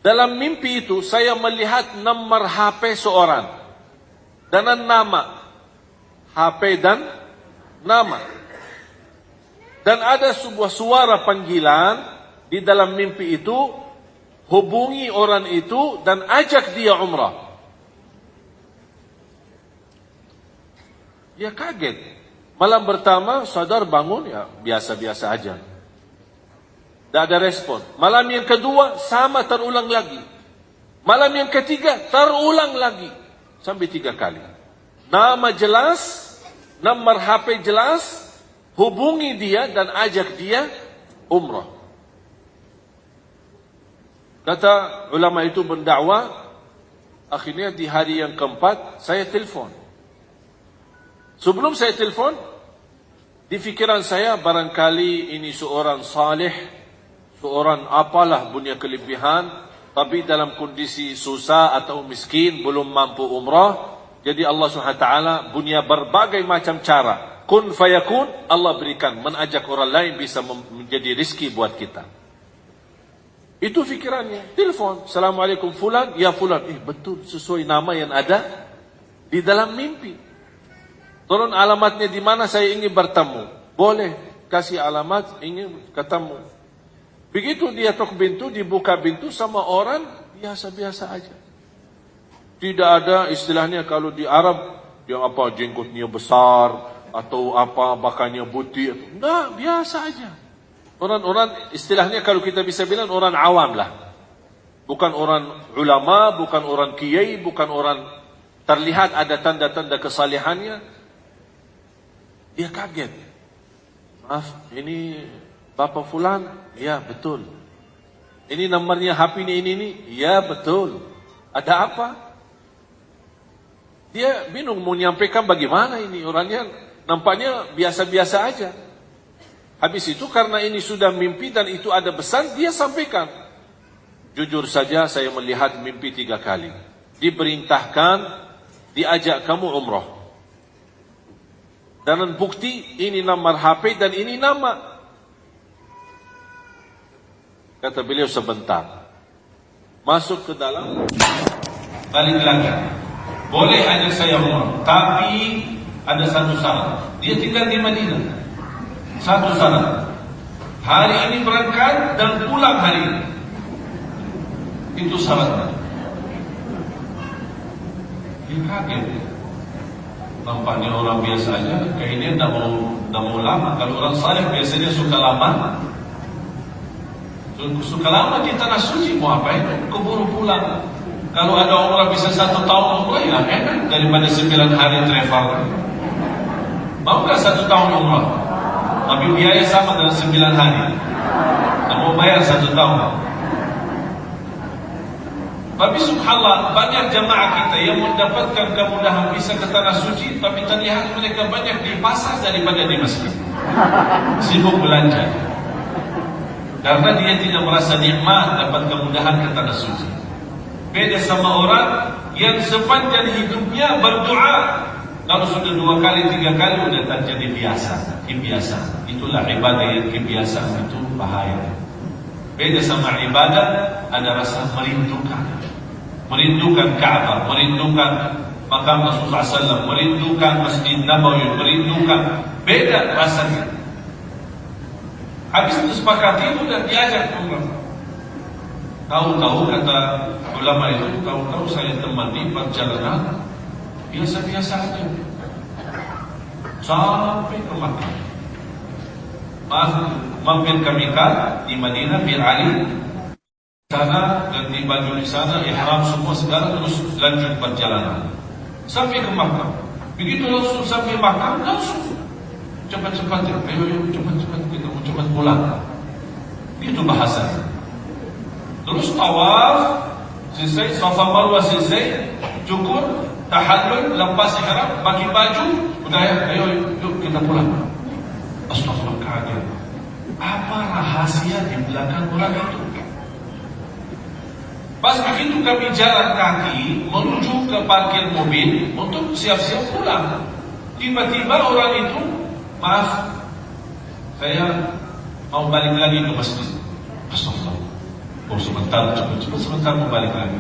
Dalam mimpi itu saya melihat nomor HP seorang dengan nama, HP dan nama. Dan ada sebuah suara panggilan di dalam mimpi itu, hubungi orang itu dan ajak dia umrah. Dia kaget. Malam pertama sadar bangun, ya biasa-biasa aja. Tidak ada respon. Malam yang kedua sama, terulang lagi. Malam yang ketiga terulang lagi. Sampai 3 kali. Nama jelas, nomor HP jelas, hubungi dia dan ajak dia umrah. Kata ulama itu berdakwah, akhirnya di hari yang keempat saya telepon. Sebelum saya telepon, Di fikiran saya barangkali ini seorang saleh, seorang apalah punya kelebihan, tapi dalam kondisi susah atau miskin, belum mampu umrah. Jadi Allah SWT punya berbagai macam cara. Kun fayakun, Allah berikan, mengajak orang lain bisa menjadi rizki buat kita. Itu fikirannya. Telepon, Assalamualaikum fulan, ya fulan. Betul, sesuai nama yang ada di dalam mimpi. Tolong alamatnya di mana, saya ingin bertemu. Boleh, kasih alamat, ingin ketemu. Begitu dia tok pintu, dibuka pintu sama orang biasa-biasa aja. Tidak ada istilahnya kalau di Arab, yang apa jenggotnya besar, atau apa bakannya putih. Enggak, biasa aja. Orang-orang istilahnya kalau kita bisa bilang orang awam lah. Bukan orang ulama, bukan orang kiai, bukan orang terlihat ada tanda-tanda kesalehannya. Dia kaget. Maaf, ini Bapak Fulan? Ya, betul. Ini nomornya HP ini? Ya, betul. Ada apa? Dia bingung mau menyampaikan bagaimana ini. Orangnya nampaknya biasa-biasa aja. Habis itu karena ini sudah mimpi dan itu ada pesan, dia sampaikan. Jujur saja saya melihat mimpi 3 kali. Diperintahkan, diajak kamu umrah. Dan bukti ini nomor HP dan ini nama. Kata beliau sebentar. Masuk ke dalam, balik lagi. Boleh ajak saya umrah, tapi ada satu syarat. Dia tinggal di Madinah. Satu syarat. Hari ini berangkat dan pulang hari ini. Itu syaratnya. Dia kaget. Nampaknya orang biasa aja. Kayaknya tidak mau lama. Kalau orang saleh biasanya suka lama. Suka lama di tanah suci. Mau apa itu? Keburu pulang. Kalau ada umrah bisa 1 tahun umrah, ya enak daripada 9 hari travel. Mau nggak 1 tahun umrah? Tapi biaya sama dengan 9 hari. Kamu bayar 1 tahun. Tapi subhanallah, banyak jamaah kita yang mendapatkan kemudahan bisa ke tanah suci, tapi terlihat mereka banyak di pasar daripada di masjid. Sibuk belanja. Karena dia tidak merasa nikmat dapat kemudahan ke tanah suci. Beda sama orang yang sepanjang hidupnya berdoa. Kalau sudah 2 kali, 3 kali sudah tak jadi biasa, kebiasaan. Itulah ibadah yang kebiasaan, itu bahaya. Beda sama ibadah, ada rasa merindukan Ka'bah, merindukan makam Rasulullah SAW, merindukan Masjid Nabawi, merindukan. Beda rasanya. Habis itu sepakati itu dan diajak umrah. Tahu-tahu kata ulama itu, tahu-tahu saya temani perjalanan biasa-biasa aja sampai ke Makkah. Mampir ke Miqat di Madinah bin Ali sana, ganti baju di sana, ihram semua segala, terus lanjut perjalanan sampai ke Makkah. Begitu langsung sampai Makkah, langsung cepat-cepat, ayo cepat-cepat, kita mau cepat pulang. Itu bahasanya. Terus tawaf selesai, Safa Marwah selesai, cukur, tahallul, lepas ihram, pakai baju, udah ya, ayo yuk kita pulang. Astagfirullah, kaget. Apa rahasia di belakang orang itu? Pas begitu kami jalan kaki menuju ke parkir mobil untuk siap-siap pulang. Tiba-tiba orang itu, maaf, saya mau balik lagi ke masjid. Astagfirullah. Oh sebentar, cepat sebentar mau balik lagi.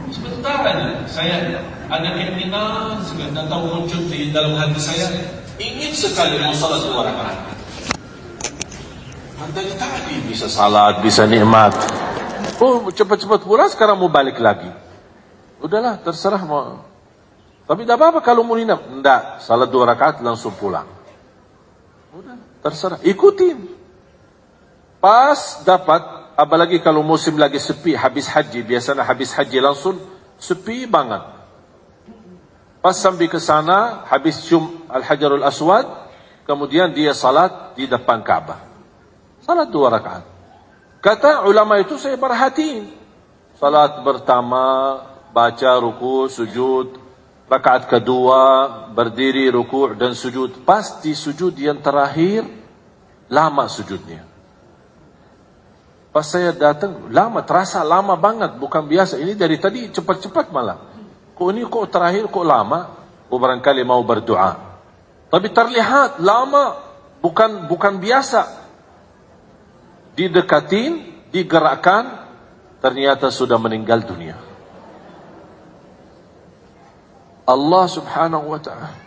Sebentar aja, saya ada keinginan segala tahu muncul di dalam hati saya, ingin sekali mau salat 2 rakaat. Dari tadi bisa salat, bisa nikmat. Oh cepat-cepat pulang, sekarang mau balik lagi. Udahlah, terserah mau. Tapi tidak apa-apa kalau mau nginap. Tidak, salat 2 rakaat langsung pulang. Udah, terserah, ikutin. Pas dapat. Apalagi kalau musim lagi sepi, habis haji. Biasanya habis haji langsung sepi banget. Pas sampai ke sana, habis cium Al-Hajarul Aswad, kemudian dia salat di depan Ka'bah. Salat 2 rakaat. Kata ulama itu saya perhatiin. Salat pertama, baca ruku, sujud. rakaat kedua berdiri, ruku' dan sujud. Pasti sujud yang terakhir lama sujudnya. Pas saya datang, lama, terasa lama banget, bukan biasa. Ini dari tadi cepat-cepat malah. Kok terakhir kok lama? Barangkali mau berdoa. Tapi terlihat lama, bukan biasa. Didekatin, digerakkan, ternyata sudah meninggal dunia. Allah subhanahu wa ta'ala.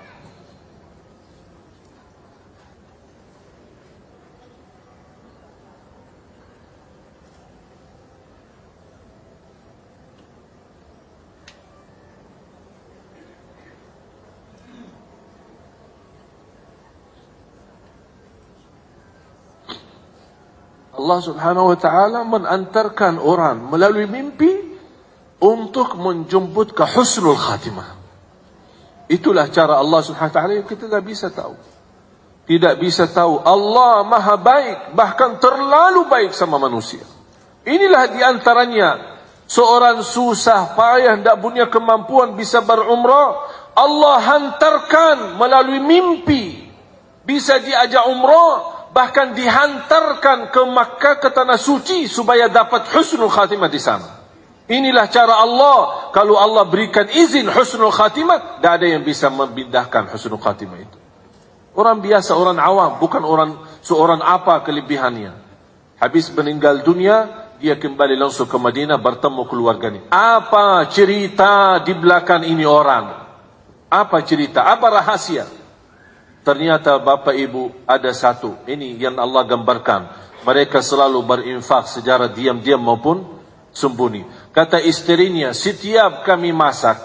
Allah subhanahu wa ta'ala mengantarkan orang melalui mimpi untuk menjemput ke husnul khatimah. Itulah cara Allah subhanahu wa ta'ala yang kita tidak bisa tahu. Tidak bisa tahu. Allah maha baik, bahkan terlalu baik sama manusia. Inilah diantaranya seorang susah payah, tidak punya kemampuan bisa berumrah, Allah hantarkan melalui mimpi. Bisa diajak umrah, bahkan dihantarkan ke Makkah, ke tanah suci, supaya dapat husnul khatimah di sana. Inilah cara Allah. Kalau Allah berikan izin husnul khatimah, tidak ada yang bisa membindahkan husnul khatimah itu. Orang biasa, orang awam, bukan seorang apa kelebihannya. Habis meninggal dunia, dia kembali langsung ke Madinah, bertemu keluarganya. Apa cerita di belakang ini orang? Apa cerita? Apa rahasia? Ternyata Bapak Ibu ada satu. Ini yang Allah gambarkan. Mereka selalu berinfak secara diam-diam maupun sembunyi. Kata istrinya, setiap kami masak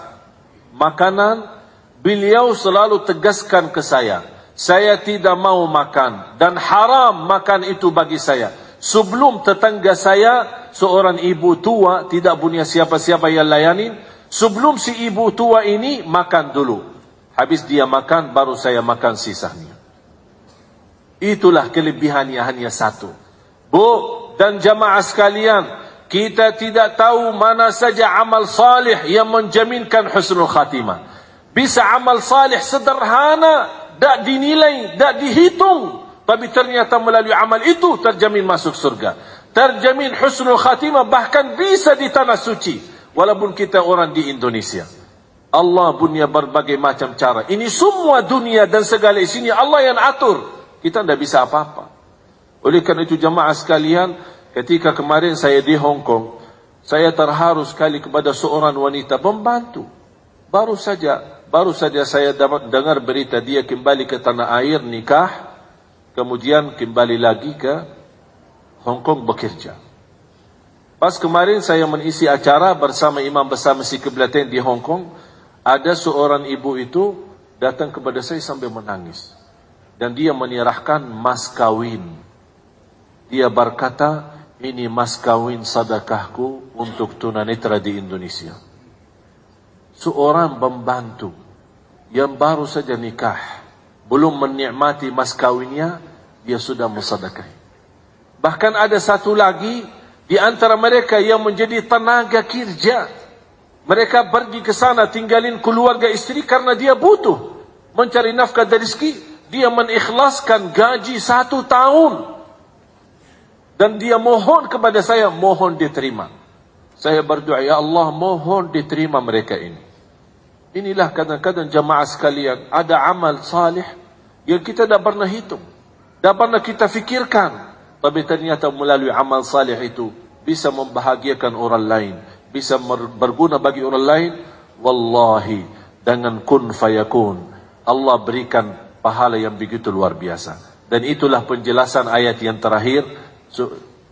makanan, beliau selalu tegaskan ke saya tidak mau makan dan haram makan itu bagi saya. Sebelum tetangga saya, seorang ibu tua, tidak punya siapa-siapa yang layanin, sebelum si ibu tua ini makan dulu. Habis dia makan, baru saya makan sisanya. Itulah kelebihannya, hanya satu. Bu dan jamaah sekalian, kita tidak tahu mana saja amal salih yang menjaminkan husnul khatimah. Bisa amal salih sederhana, tak dinilai, tak dihitung, tapi ternyata melalui amal itu terjamin masuk surga, terjamin husnul khatimah, bahkan bisa di tanah suci. Walaupun kita orang di Indonesia, Allah punya berbagai macam cara. Ini semua dunia dan segala isinya Allah yang atur. Kita tidak bisa apa-apa. Oleh karena itu jamaah sekalian, ketika kemarin saya di Hong Kong, saya terharu sekali kepada seorang wanita pembantu. Baru saja saya dapat dengar berita dia kembali ke tanah air, nikah, kemudian kembali lagi ke Hong Kong bekerja. Pas kemarin saya mengisi acara bersama imam besar Masjid Qiblatain di Hong Kong, ada seorang ibu itu datang kepada saya sambil menangis. Dan dia menyerahkan mas kawin. Dia berkata, ini mas kawin sedekahku untuk tunanetra di Indonesia. Seorang pembantu yang baru saja nikah, belum menikmati mas kawinnya, dia sudah mensedekahi. Bahkan ada satu lagi di antara mereka yang menjadi tenaga kerja. Mereka pergi ke sana tinggalin keluarga istri karena dia butuh mencari nafkah dari rezeki. Dia mengikhlaskan gaji 1 tahun. Dan dia mohon kepada saya, mohon diterima. Saya berdoa, ya Allah, mohon diterima mereka ini. Inilah kadang-kadang jamaah sekalian, ada amal salih yang kita tidak pernah hitung, tidak pernah kita fikirkan, tapi ternyata melalui amal salih itu bisa membahagiakan orang lain, bisa berguna bagi orang lain. Wallahi, dengan kun fayakun, Allah berikan pahala yang begitu luar biasa. Dan itulah penjelasan ayat yang terakhir.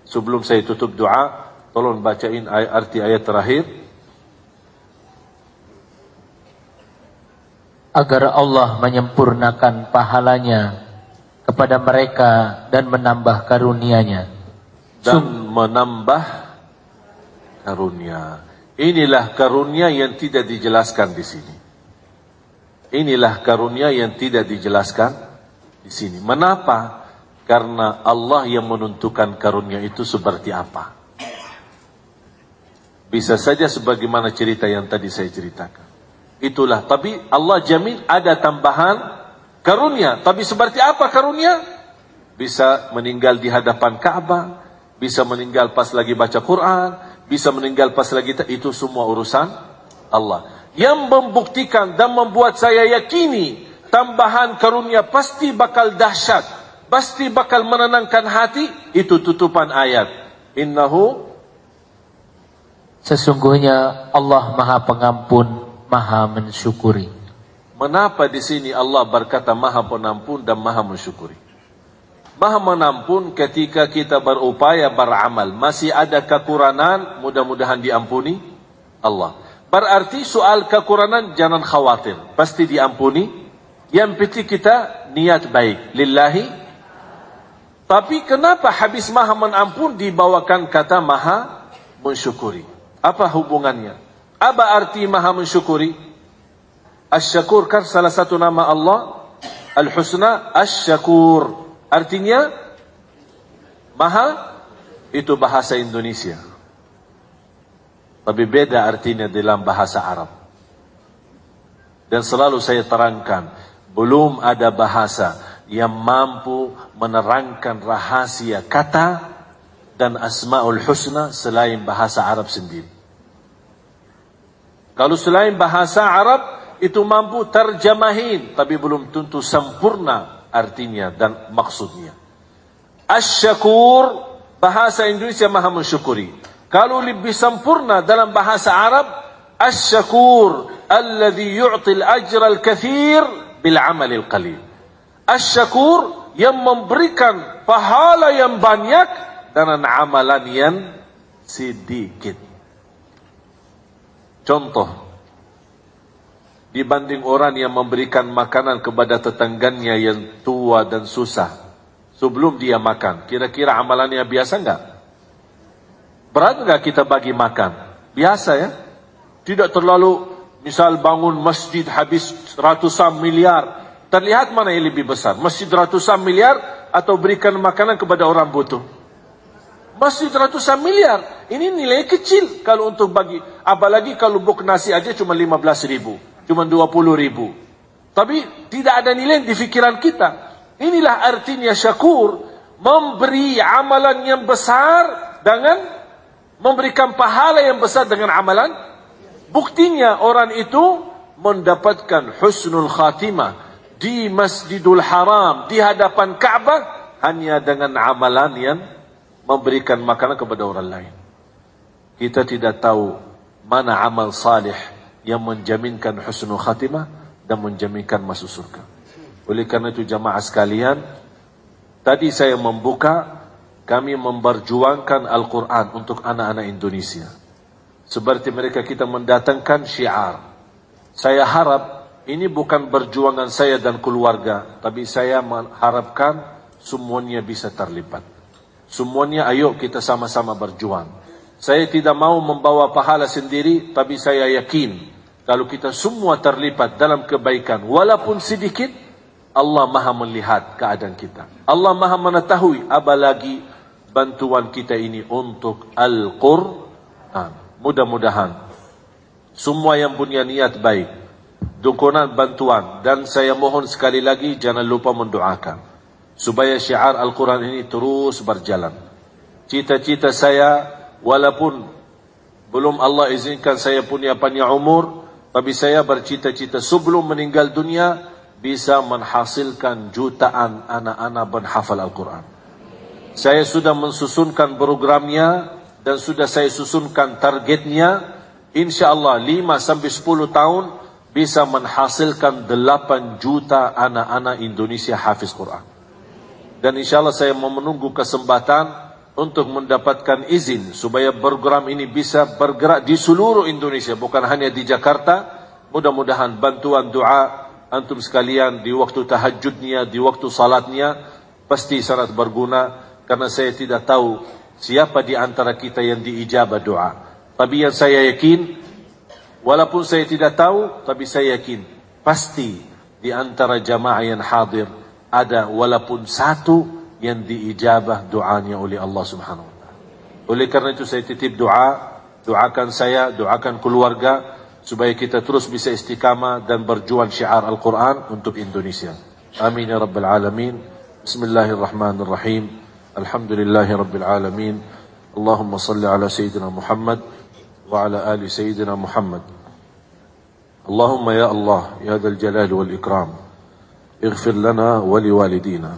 Sebelum saya tutup doa, tolong bacain arti ayat terakhir. Agar Allah menyempurnakan pahalanya kepada mereka dan menambah karunia-Nya. Dan menambah karunia. Inilah karunia yang tidak dijelaskan di sini. Inilah karunia yang tidak dijelaskan di sini. Mengapa? Karena Allah yang menentukan karunia itu seperti apa. Bisa saja sebagaimana cerita yang tadi saya ceritakan. itulah. Tapi Allah jamin ada tambahan karunia. Tapi seperti apa karunia? Bisa meninggal di hadapan Ka'bah, bisa meninggal pas lagi baca Quran, bisa meninggal pas lagi, itu semua urusan Allah. Yang membuktikan dan membuat saya yakini tambahan karunia pasti bakal dahsyat, pasti bakal menenangkan hati, itu tutupan ayat. Innahu, sesungguhnya Allah Maha Pengampun, Maha Mensyukuri. Mengapa di sini Allah berkata Maha Pengampun dan Maha Mensyukuri? Maha Mengampun ketika kita berupaya beramal, masih ada kekurangan, mudah-mudahan diampuni Allah. Berarti soal kekurangan jangan khawatir, pasti diampuni. Yang penting kita niat baik lillahi. Tapi kenapa habis Maha Mengampun dibawakan kata Maha Mensyukuri? Apa hubungannya? Apa arti Maha Mensyukuri? Asy-Syakur kan salah satu nama Allah Al-Husna, Asy-Syakur. Artinya Maha, itu bahasa Indonesia. Tapi beda artinya dalam bahasa Arab. Dan selalu saya terangkan, belum ada bahasa yang mampu menerangkan rahasia kata dan Asmaul Husna selain bahasa Arab sendiri. Kalau selain bahasa Arab itu mampu terjemahin, tapi belum tentu sempurna artinya dan maksudnya. Asy-Syakur, bahasa Indonesia Maha Mensyukuri. Kalau lebih sempurna dalam bahasa Arab, Asy-Syakur alladhi yu'til ajra al-kathir bil amal al-qalil. Asy-Syakur yang memberikan pahala yang banyak dengan amalan yang sedikit. Contoh, dibanding orang yang memberikan makanan kepada tetangganya yang tua dan susah sebelum dia makan, kira-kira amalannya biasa enggak? Berat enggak kita bagi makan? Biasa ya? Tidak terlalu, misal bangun masjid habis ratusan miliar, terlihat mana yang lebih besar? Masjid ratusan miliar atau berikan makanan kepada orang butuh? Masjid ratusan miliar, ini nilai kecil kalau untuk bagi. Apalagi kalau buk nasi aja cuma 15.000, cuma 20.000. Tapi tidak ada nilai di fikiran kita. Inilah artinya syakur, memberi amalan yang besar dengan memberikan pahala yang besar dengan amalan. Buktinya orang itu mendapatkan husnul khatimah di Masjidul Haram, di hadapan Ka'bah, hanya dengan amalan yang memberikan makanan kepada orang lain. Kita tidak tahu mana amal salih yang menjaminkan husnul khatimah dan menjaminkan masuk surga. Oleh karena itu jamaah sekalian, tadi saya membuka, kami memperjuangkan Al-Quran untuk anak-anak Indonesia. Seperti mereka kita mendatangkan syiar. Saya harap ini bukan perjuangan saya dan keluarga, tapi saya mengharapkan semuanya bisa terlibat. Semuanya ayo kita sama-sama berjuang. Saya tidak mau membawa pahala sendiri, tapi saya yakin kalau kita semua terlibat dalam kebaikan, walaupun sedikit, Allah Maha melihat keadaan kita. Allah Maha mengetahui, apalagi bantuan kita ini untuk Al-Quran. Mudah-mudahan semua yang punya niat baik, dukungan bantuan, dan saya mohon sekali lagi jangan lupa mendoakan supaya syiar Al-Quran ini terus berjalan. Cita-cita saya, walaupun belum Allah izinkan saya punya panjang umur, tapi saya bercita-cita sebelum meninggal dunia bisa menghasilkan jutaan anak-anak penghafal Al-Quran. Saya sudah mensusunkan programnya dan sudah saya susunkan targetnya. InsyaAllah 5-10 tahun bisa menghasilkan 8 juta anak-anak Indonesia hafiz Quran. Dan insyaAllah saya mau menunggu kesempatan untuk mendapatkan izin supaya program ini bisa bergerak di seluruh Indonesia, bukan hanya di Jakarta. Mudah-mudahan bantuan doa antum sekalian di waktu tahajudnya, di waktu salatnya pasti sangat berguna, karena saya tidak tahu siapa di antara kita yang diijabah doa. Tapi yang saya yakin, walaupun saya tidak tahu, tapi saya yakin pasti di antara jamaah yang hadir ada walaupun satu yang diijabah doanya oleh Allah Subhanahu wa ta'ala. Oleh karena itu saya titip doa, doakan saya, doakan keluarga, supaya kita terus bisa istiqamah dan berjuang syiar Al-Quran untuk Indonesia. Amin ya Rabbal Alamin. Bismillahirrahmanirrahim. Alhamdulillahi Rabbil Alamin. Allahumma salli ala Sayyidina Muhammad wa ala ali Sayyidina Muhammad. Allahumma ya Allah, ya Dzal Jalali wal Ikram, اغفر لنا ولوالدينا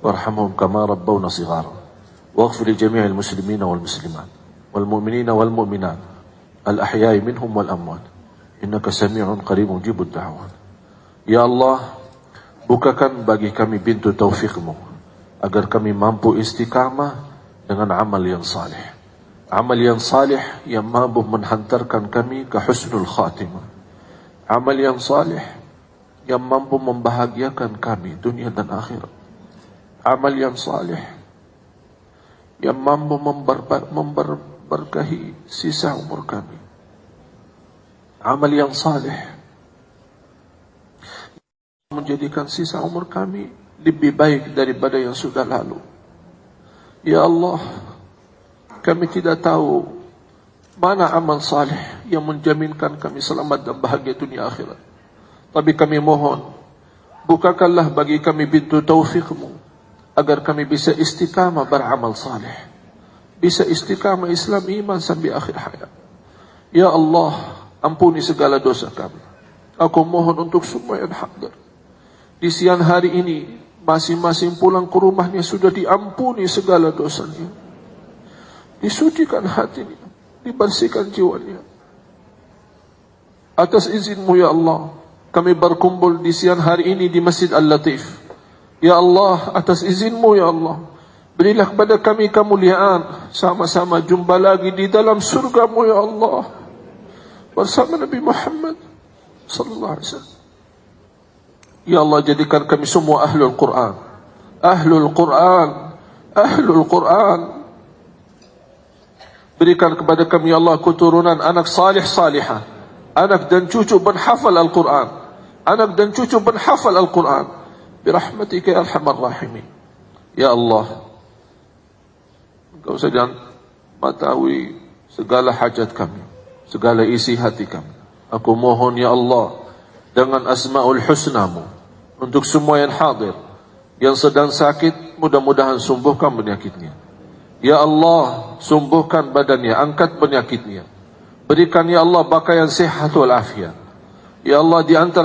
وارحمهم كما ربونا صغارا واغفر لجميع المسلمين والمسلمات والمؤمنين والمؤمنات الأحياء منهم والأموات إنك سميع قريب مجيب الدعوات. Ya Allah, bukakan bagi kami pintu taufikmu agar kami mampu istiqamah dengan amal yang saleh. Amal yang saleh yang mampu menghantarkan kami ke husnul khatimah. Amal yang saleh yang mampu membahagiakan kami dunia dan akhirat. Amal yang saleh yang mampu memberkahi sisa umur kami. Amal yang saleh menjadikan sisa umur kami lebih baik daripada yang sudah lalu. Ya Allah, kami tidak tahu mana amal saleh yang menjaminkan kami selamat dan bahagia dunia akhirat. Tapi kami mohon, bukakanlah bagi kami pintu taufikmu agar kami bisa istiqamah beramal saleh, bisa istiqamah Islam iman sampai akhir hayat. Ya Allah, ampuni segala dosa kami. Aku mohon untuk semua yang hadir di siang hari ini, masing-masing pulang ke rumahnya sudah diampuni segala dosanya, disucikan hatinya, dibersihkan jiwanya. Atas izinmu ya Allah, kami berkumpul di siang hari ini di Masjid Al-Latif. Ya Allah, atas izinmu ya Allah, berilah kepada kami kemuliaan, sama-sama jumpa lagi di dalam surgamu ya Allah, bersama Nabi Muhammad sallallahu alaihi wasallam. Ya Allah, jadikan kami semua ahlul Quran. Ahlul Quran, ahlul Quran. Berikan kepada kami ya Allah keturunan anak salih salihah, anak dan cucu penghafal Al-Quran, anak dan cucu penghafal Al-Quran, birahmatika ya arhamar rahimin. Ya Allah, Engkau saja mengetahui segala hajat kami, segala isi hati kami. Aku mohon ya Allah, dengan asma'ul husnamu, untuk semua yang hadir, yang sedang sakit, mudah-mudahan sembuhkan penyakitnya. Ya Allah, sembuhkan badannya, angkat penyakitnya. Berikan ya Allah pakaian sehat wal afiat. Ya Allah, di antara